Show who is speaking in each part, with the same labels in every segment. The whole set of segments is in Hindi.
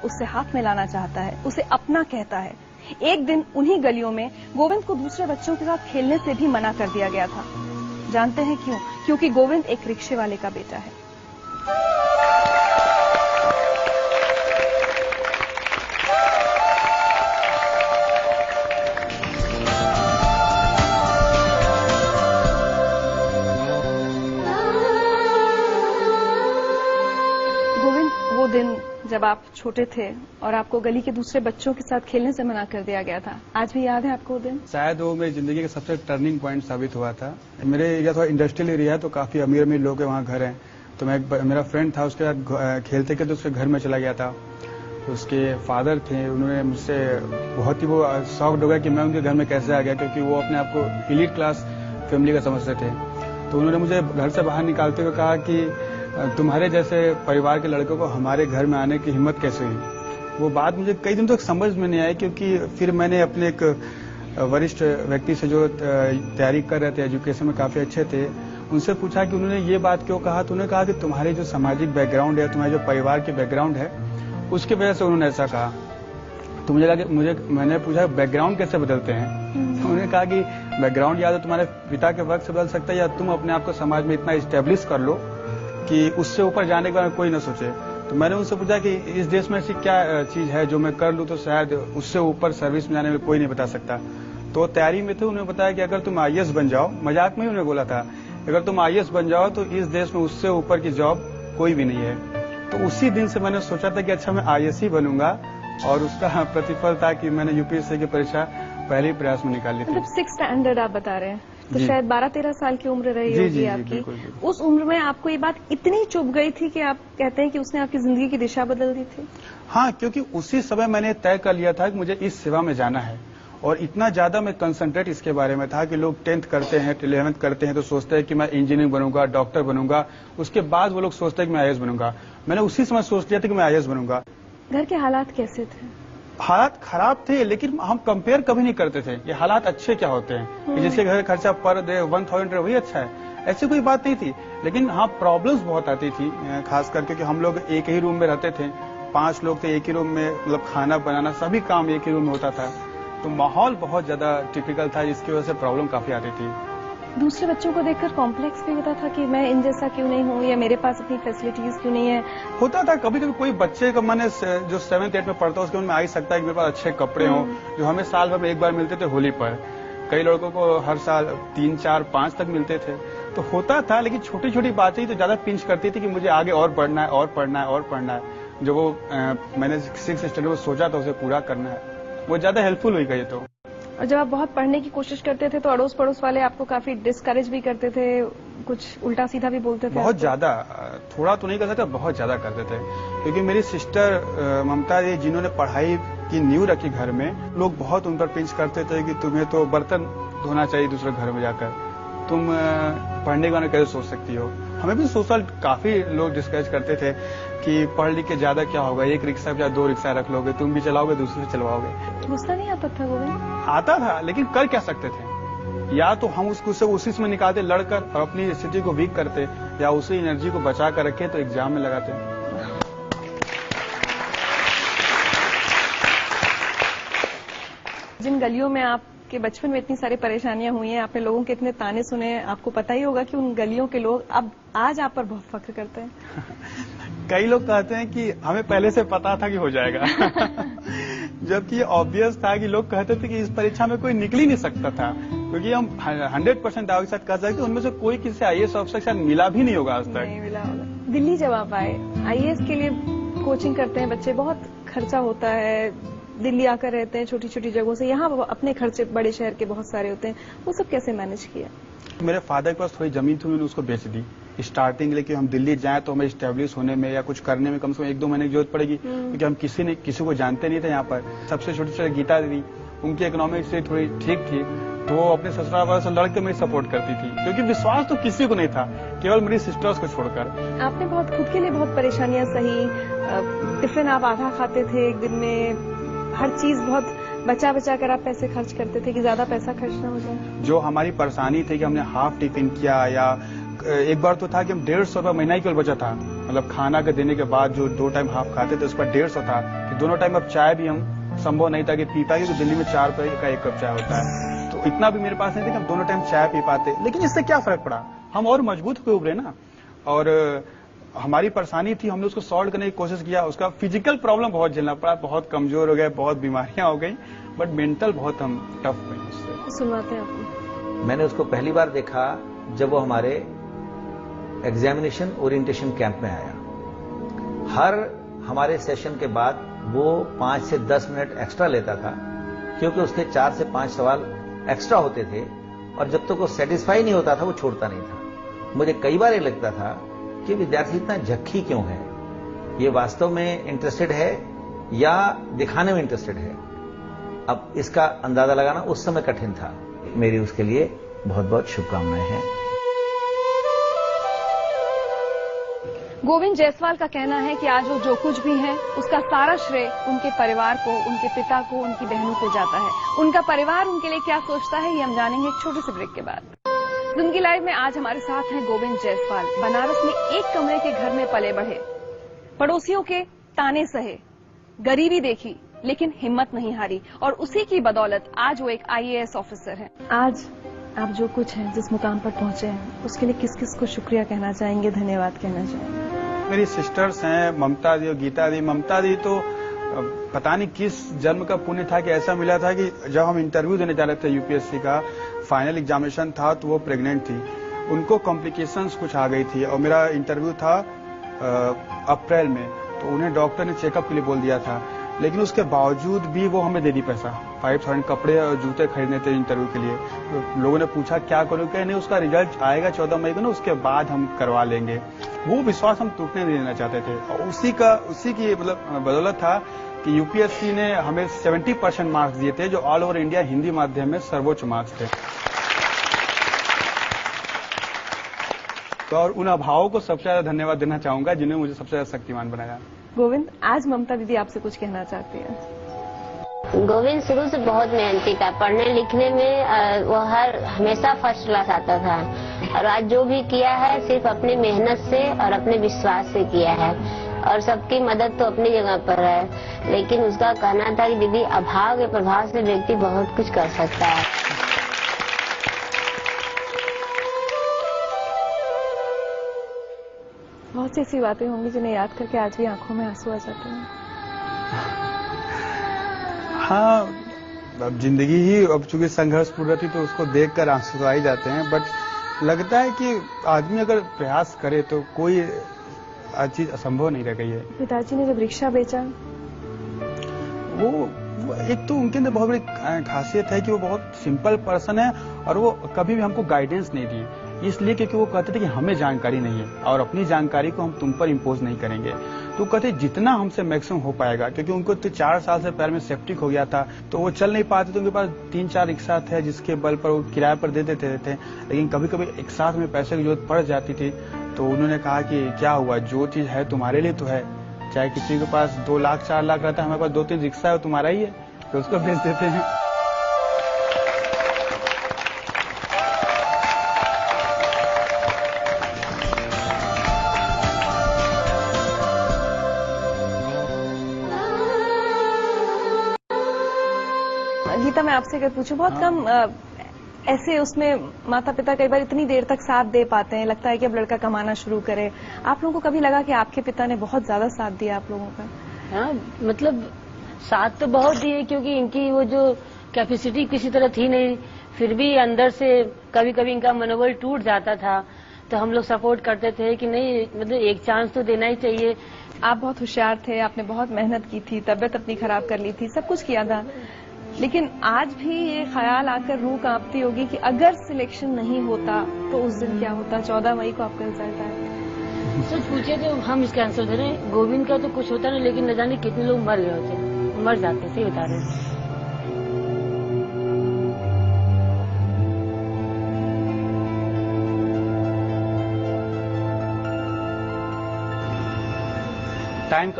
Speaker 1: उससे हाथ मिलाना चाहता है, उसे अपना कहता है। एक दिन उन्हीं गलियों में गोविंद को दूसरे बच्चों के साथ खेलने से भी मना कर दिया गया था। जानते हैं क्यों? क्योंकि गोविंद एक रिक्शे वाले का बेटा है। गोविंद, वो दिन जब आप छोटे थे और आपको गली के दूसरे बच्चों के साथ खेलने से मना कर दिया गया था, आज भी याद है आपको वो दिन?
Speaker 2: शायद वो मेरी जिंदगी का सबसे टर्निंग पॉइंट साबित हुआ था। मेरे एरिया थोड़ा इंडस्ट्रियल एरिया है, तो काफी अमीर अमीर लोग के वहाँ घर हैं। तो मेरा फ्रेंड था, उसके साथ खेलते खेलते उसके घर में चला गया था। तो उसके फादर थे, उन्होंने मुझसे बहुत ही वो शॉक्ड हो गया कि मैं उनके घर में कैसे आ गया, क्योंकि वो अपने आप को एलीट क्लास फैमिली का समझते थे। तो उन्होंने मुझे घर से बाहर निकालते हुए कहा कि तुम्हारे जैसे परिवार के लड़कों को हमारे घर में आने की हिम्मत कैसे हुई। वो बात मुझे कई दिन तक समझ में नहीं आई, क्योंकि फिर मैंने अपने एक वरिष्ठ व्यक्ति से जो तैयारी कर रहे थे, एजुकेशन में काफी अच्छे थे, उनसे पूछा कि उन्होंने ये बात क्यों कहा। तो उन्होंने कहा कि तुम्हारे जो सामाजिक बैकग्राउंड है, तुम्हारे जो परिवार के बैकग्राउंड है, उसकी वजह से उन्होंने ऐसा कहा। तो मुझे लगा, मैंने पूछा बैकग्राउंड कैसे बदलते हैं। तो उन्होंने कहा कि बैकग्राउंड या तो तुम्हारे पिता के वक्त से बदल सकता है, या तुम अपने आप को समाज में इतना स्टेब्लिश कर लो कि उससे ऊपर जाने के बारे में कोई न सोचे। तो मैंने उनसे पूछा कि इस देश में ऐसी क्या चीज है जो मैं कर लूं तो शायद उससे ऊपर सर्विस में जाने में कोई नहीं बता सकता। तो तैयारी में थे, उन्होंने बताया कि अगर तुम आईएएस बन जाओ, मजाक में ही उन्होंने बोला था, अगर तुम आईएएस बन जाओ तो इस देश में उससे ऊपर की जॉब कोई भी नहीं है। तो उसी दिन से मैंने सोचा था कि अच्छा मैं आईएएस ही बनूंगा, और उसका प्रतिफल था कि मैंने यूपीएससी की परीक्षा पहले ही प्रयास में निकाल ली थी।
Speaker 1: मतलब 6th स्टैंडर्ड आप बता रहे हैं, तो शायद 12-13 साल की उम्र रही होगी आपकी।
Speaker 2: बिल्कुल।
Speaker 1: उस उम्र में आपको ये बात इतनी चुभ गई थी कि आप कहते हैं कि उसने आपकी जिंदगी की दिशा बदल दी थी?
Speaker 2: हाँ, क्योंकि उसी समय मैंने तय कर लिया था कि मुझे इस सेवा में जाना है, और इतना ज्यादा मैं कंसंट्रेट इसके बारे में था कि लोग 10th करते हैं, 11th करते हैं तो सोचते हैं कि मैं इंजीनियर बनूंगा, डॉक्टर बनूंगा, उसके बाद वो लोग सोचते हैं कि मैं आईएएस बनूंगा। मैंने उसी समय सोच लिया था कि मैं आईएएस बनूंगा।
Speaker 1: घर के हालात कैसे थे?
Speaker 2: हालात खराब थे, लेकिन हम कंपेयर कभी नहीं करते थे ये हालात अच्छे क्या होते हैं, कि जिसके घर खर्चा पर डे 1000 वही अच्छा है, ऐसी कोई बात नहीं थी। लेकिन हाँ, प्रॉब्लम्स बहुत आती थी, खास करके कि हम लोग एक ही रूम में रहते थे, 5 लोग थे एक ही रूम में, मतलब खाना बनाना सभी काम एक ही रूम में होता था। तो माहौल बहुत ज्यादा टिपिकल था, जिसकी वजह से प्रॉब्लम काफी आती थी।
Speaker 1: दूसरे बच्चों को देखकर कॉम्प्लेक्स भी होता था कि मैं इन जैसा क्यों नहीं हूँ, या मेरे पास इतनी फैसिलिटीज क्यों नहीं है?
Speaker 2: होता था कभी कभी। कोई बच्चे का मन जो 7th 8th में पढ़ता है, उसके मन में आ ही सकता है कि मेरे पास अच्छे कपड़े हों, जो हमें साल भर में एक बार मिलते थे होली पर। कई लड़कों को हर साल 3, 4, 5 तक मिलते थे। तो होता था, लेकिन छोटी छोटी बातें ही तो ज्यादा पिंच करती थी कि मुझे आगे और पढ़ना है, और पढ़ना है, और पढ़ना है। जो वो मैंने 6th स्टैंडर्ड में सोचा था उसे पूरा करना है, वो ज्यादा हेल्पफुल हुई गई। तो
Speaker 1: और जब आप बहुत पढ़ने की कोशिश करते थे तो अड़ोस पड़ोस वाले आपको काफी डिस्करेज भी करते थे, कुछ उल्टा सीधा भी बोलते थे?
Speaker 2: बहुत ज्यादा, थोड़ा तो नहीं कर सकता, बहुत ज्यादा करते थे। क्योंकि मेरी सिस्टर ममता जी, जिन्होंने पढ़ाई की नींव रखी घर में, लोग बहुत उन पर पिंच करते थे कि तुम्हें तो बर्तन धोना चाहिए दूसरे घर में जाकर, तुम पढ़ने के बारे में कैसे सोच सकती हो। हमें भी सोशल काफी लोग डिस्करेज करते थे कि पढ़ लिख के ज्यादा क्या होगा, एक रिक्शा या 2 रिक्शा रख लोगे, तुम भी चलाओगे, दूसरे से चलवाओगे।
Speaker 1: गुस्सा नहीं आता था गोविंद?
Speaker 2: आता था, लेकिन कर क्या सकते थे। या तो हम उसको उसी में निकालते लड़कर और अपनी स्थिति को वीक करते, या उसी एनर्जी को बचा कर रखे तो एग्जाम में लगाते।
Speaker 1: जिन गलियों में आपके बचपन में इतनी सारी परेशानियां हुई हैं, आपने लोगों के इतने ताने सुने, आपको पता ही होगा कि उन गलियों के लोग अब आज आप पर बहुत फख्र करते हैं।
Speaker 2: कई लोग कहते हैं कि हमें पहले से पता था कि हो जाएगा। जबकि ऑब्वियस था कि लोग कहते थे कि इस परीक्षा में कोई निकल ही नहीं सकता था, क्योंकि हम 100% दावे के साथ कह सकते उनमें से कोई किसी आईएएस ऑफिसर के साथ मिला भी नहीं होगा आज तक।
Speaker 1: नहीं मिला होगा। दिल्ली जब आप आए, आईएएस के लिए कोचिंग करते हैं बच्चे, बहुत खर्चा होता है, दिल्ली आकर रहते हैं छोटी छोटी जगहों से, यहाँ अपने खर्चे बड़े शहर के बहुत सारे होते हैं, वो सब कैसे मैनेज किया?
Speaker 2: मेरे फादर के पास थोड़ी जमीन थी, उन्होंने उसको बेच दी स्टार्टिंग, लेकिन हम दिल्ली जाएं तो हमें स्टेब्लिश होने में या कुछ करने में कम से कम 1-2 महीने की जरूरत पड़ेगी, क्योंकि हम किसी को जानते नहीं थे यहाँ पर। सबसे छोटी छोटी गीता दीदी, उनकी इकोनॉमिक से थोड़ी ठीक थी, तो वो अपने ससुराल वालों से लड़के मेरी सपोर्ट करती थी, क्योंकि विश्वास तो किसी को नहीं था, केवल मेरी सिस्टर्स को छोड़कर।
Speaker 1: आपने बहुत खुद के लिए बहुत परेशानियां सही, टिफिन आप आधा खाते थे एक दिन में, हर चीज बहुत बचा बचा कर आप पैसे खर्च करते थे कि ज्यादा पैसा खर्च ना हो जाए।
Speaker 2: जो हमारी परेशानी थी कि हमने हाफ टिफिन किया, या एक बार तो था कि हम 150 रुपया महीना ही केवल बचा था, मतलब खाना के देने के बाद जो 2 टाइम हाफ खाते थे, उस पर 150 था कि दोनों टाइम अब चाय भी हम संभव नहीं था कि पी पाए, क्योंकि दिल्ली में 4 रुपए का 1 कप चाय होता है, तो इतना भी मेरे पास नहीं था कि हम दोनों टाइम चाय पी पाते। लेकिन इससे क्या फर्क पड़ा, हम और मजबूत होकर उभरे ना। और हमारी परेशानी थी, हमने उसको सॉल्व करने की कोशिश किया। उसका फिजिकल प्रॉब्लम बहुत झेलना पड़ा, बहुत कमजोर हो गए, बहुत बीमारियां हो गई, बट मेंटल बहुत हम टफ हुए उससे।
Speaker 1: सुनवाते हैं आपको।
Speaker 3: मैंने उसको पहली बार देखा जब वो हमारे एग्जामिनेशन ओरिएंटेशन कैंप में आया। हर हमारे सेशन के बाद वो 5 से 10 मिनट एक्स्ट्रा लेता था, क्योंकि उसके 4 से 5 सवाल एक्स्ट्रा होते थे, और जब तक वो सेटिस्फाई नहीं होता था वो छोड़ता नहीं था। मुझे कई बार ये लगता था कि विद्यार्थी इतना झक्की क्यों है, ये वास्तव में इंटरेस्टेड है या दिखाने में इंटरेस्टेड है। अब इसका अंदाजा लगाना उस समय कठिन था। मेरी उसके लिए बहुत बहुत शुभकामनाएं हैं।
Speaker 1: गोविंद जायसवाल का कहना है कि आज वो जो कुछ भी है उसका सारा श्रेय उनके परिवार को, उनके पिता को, उनकी बहनों को जाता है। उनका परिवार उनके लिए क्या सोचता है ये हम जानेंगे एक छोटे से ब्रेक के बाद। जिंदगी लाइव में आज हमारे साथ हैं गोविंद जायसवाल। बनारस में एक कमरे के घर में पले बढ़े, पड़ोसियों के ताने सहे, गरीबी देखी लेकिन हिम्मत नहीं हारी, और उसी की बदौलत आज वो एक IAS ऑफिसर हैं। आज आप जो कुछ हैं, जिस मुकाम पर पहुंचे हैं, उसके लिए किस किस को शुक्रिया कहना चाहेंगे, धन्यवाद कहना चाहेंगे?
Speaker 2: मेरी सिस्टर्स हैं, ममता दी और गीता दी। ममता दी तो पता नहीं किस जन्म का पुण्य था कि ऐसा मिला था कि जब हम इंटरव्यू देने जा रहे थे UPSC का फाइनल एग्जामिनेशन था, तो वो प्रेग्नेंट थी, उनको कॉम्प्लिकेशंस कुछ आ गई थी, और मेरा इंटरव्यू था अप्रैल में, तो उन्हें डॉक्टर ने चेकअप के लिए बोल दिया था। लेकिन उसके बावजूद भी वो हमें दे दी पैसा, 5000 कपड़े और जूते खरीदने थे इंटरव्यू के लिए। तो लोगों ने पूछा क्या करो, क्या नहीं, उसका रिजल्ट आएगा 14 मई को ना, उसके बाद हम करवा लेंगे। वो विश्वास हम टूटने नहीं देना चाहते थे, और उसी की मतलब बदौलत था कि UPSC ने हमें 70% मार्क्स दिए थे, जो ऑल ओवर इंडिया हिंदी माध्यम में सर्वोच्च मार्क्स थे। तो और उन अभावों को सबसे ज्यादा धन्यवाद देना चाहूंगा जिन्होंने मुझे सबसे ज्यादा शक्तिमान बनाया।
Speaker 1: गोविंद, आज ममता दीदी आपसे कुछ कहना चाहती हैं।
Speaker 4: गोविंद शुरू से बहुत मेहनती था, पढ़ने लिखने में वो हमेशा फर्स्ट क्लास आता था, और आज जो भी किया है सिर्फ अपनी मेहनत से और अपने विश्वास से किया है, और सबकी मदद तो अपनी जगह पर है। लेकिन उसका कहना था कि दीदी अभाव के प्रभाव से व्यक्ति बहुत कुछ कर सकता है।
Speaker 1: बहुत सी ऐसी बातें होंगी जिन्हें याद करके आज भी आंखों में आंसू आ जाते हैं।
Speaker 2: हाँ, अब जिंदगी ही अब चूंकि संघर्षपूर्ण रहती तो उसको देखकर आंसू तो आ ही जाते हैं, बट लगता है कि आदमी अगर प्रयास करे तो कोई चीज असंभव नहीं रह गई है।
Speaker 1: पिताजी ने जब रिक्शा बेचा,
Speaker 2: वो एक तो उनके अंदर बहुत बड़ी खासियत है कि वो बहुत सिंपल पर्सन है, और वो कभी भी हमको गाइडेंस नहीं दी, इसलिए क्योंकि वो कहते थे कि हमें जानकारी नहीं है और अपनी जानकारी को हम तुम पर इम्पोज नहीं करेंगे। तो कहते जितना हमसे मैक्सिमम हो पाएगा, क्योंकि उनको तो 4 साल से पैर में सेप्टिक हो गया था, तो वो चल नहीं पाते, तो उनके पास 3-4 रिक्शा थे जिसके बल पर वो किराए पर दे देते थे। लेकिन कभी कभी एक साथ में पैसे की जरूरत पड़ जाती थी, तो उन्होंने कहा कि क्या हुआ, जो चीज है तुम्हारे लिए तो है, चाहे किसी के पास 2 लाख 4 लाख रहता है, हमारे पास 2-3 रिक्शा है, तुम्हारा ही है, तो उसको भेज देते हैं।
Speaker 1: गीता, मैं आपसे अगर पूछूं, बहुत कम ऐसे उसमें माता पिता कई बार इतनी देर तक साथ दे पाते हैं, लगता है कि अब लड़का कमाना शुरू करे। आप लोगों को कभी लगा कि आपके पिता ने बहुत ज्यादा साथ दिया आप लोगों का?
Speaker 5: हाँ, मतलब साथ तो बहुत दिए, क्योंकि इनकी वो जो कैपेसिटी किसी तरह थी नहीं, फिर भी अंदर से कभी कभी इनका मनोबल टूट जाता था, तो हम लोग सपोर्ट करते थे कि नहीं, मतलब एक चांस तो देना ही चाहिए।
Speaker 1: आप बहुत होशियार थे, आपने बहुत मेहनत की थी, तबियत अपनी खराब कर ली थी, सब कुछ किया था, लेकिन आज भी ये ख्याल आकर रूह कांपती होगी कि अगर सिलेक्शन नहीं होता तो उस दिन क्या होता। 14 मई को आपका रिजल्ट आया।
Speaker 5: सच पूछे तो हम इसका आंसर दे रहे हैं, गोविंद का तो कुछ होता नहीं, लेकिन न जाने कितने लोग मर गए होते, मर जाते, सही बता रहे हैं।
Speaker 2: टाइम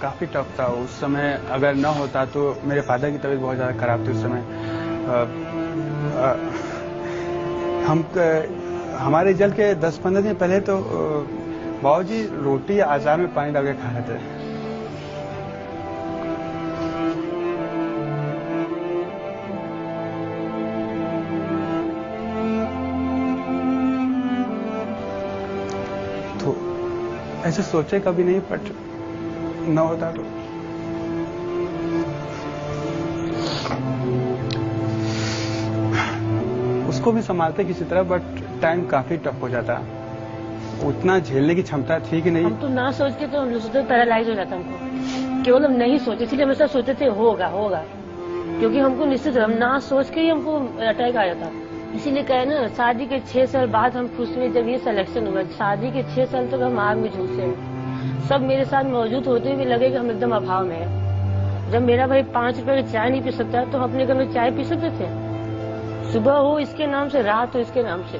Speaker 2: काफी टफ था उस समय। अगर न होता तो मेरे फादर की तबीयत बहुत ज्यादा खराब थी उस समय। हमारे रिजल्ट के 10-15 दिन पहले तो बाबूजी रोटी अचार में पानी डाल के खा रहे थे। तो ऐसे सोचे कभी नहीं, बट न होता तो उसको भी संभालते किसी तरह, बट टाइम काफी टफ हो जाता। उतना झेलने की क्षमता थी कि नहीं।
Speaker 5: हम तो ना सोच के तो हम सोचते पैरालाइज हो जाता हमको, केवल हम नहीं सोचे, इसलिए हमेशा सोचते थे होगा होगा, क्योंकि हमको निश्चित हम ना सोच के ही हमको अटैक आ जाता। इसीलिए कहे ना, शादी के 6 साल बाद हम खुश हुए जब ये सिलेक्शन हुआ। शादी के 6 साल तक हम आग में झुलसे, सब मेरे साथ मौजूद होते हुए लगे कि हम एकदम अभाव में है। जब मेरा भाई 5 रुपए की चाय नहीं पी सकता तो हम अपने घर में चाय पी सकते थे। सुबह हो इसके नाम से, रात हो इसके नाम से।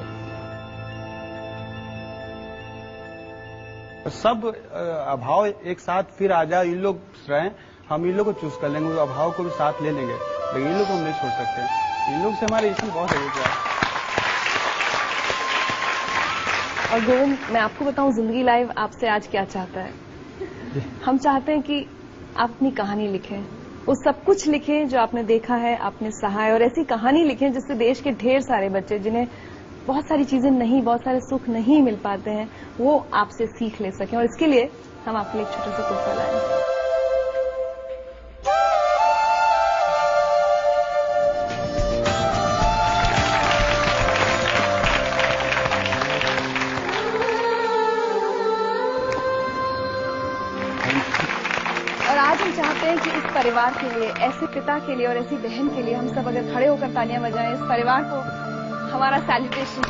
Speaker 2: सब अभाव एक साथ फिर आ जाए, इन लोग रहें, हम इन लोग को चूज कर लेंगे, अभाव को भी साथ ले लेंगे, लेकिन इन लोग को हम नहीं छोड़ सकते। इन लोग से हमारे इसमें बहुत है।
Speaker 1: और गोविंद, मैं आपको बताऊं, जिंदगी लाइव आपसे आज क्या चाहता है। हम चाहते हैं कि आप अपनी कहानी लिखें, वो सब कुछ लिखें जो आपने देखा है, आपने सहा है, और ऐसी कहानी लिखें जिससे देश के ढेर सारे बच्चे जिन्हें बहुत सारी चीजें नहीं, बहुत सारे सुख नहीं मिल पाते हैं, वो आपसे सीख ले सकें। और इसके लिए हम आपके लिए एक छोटा सा तोहफा लाए। और आज हम चाहते हैं कि इस परिवार के लिए, ऐसे पिता के लिए और ऐसी बहन के लिए हम सब अगर खड़े होकर तालियां बजाएं, इस परिवार को हमारा सैल्यूटेशन।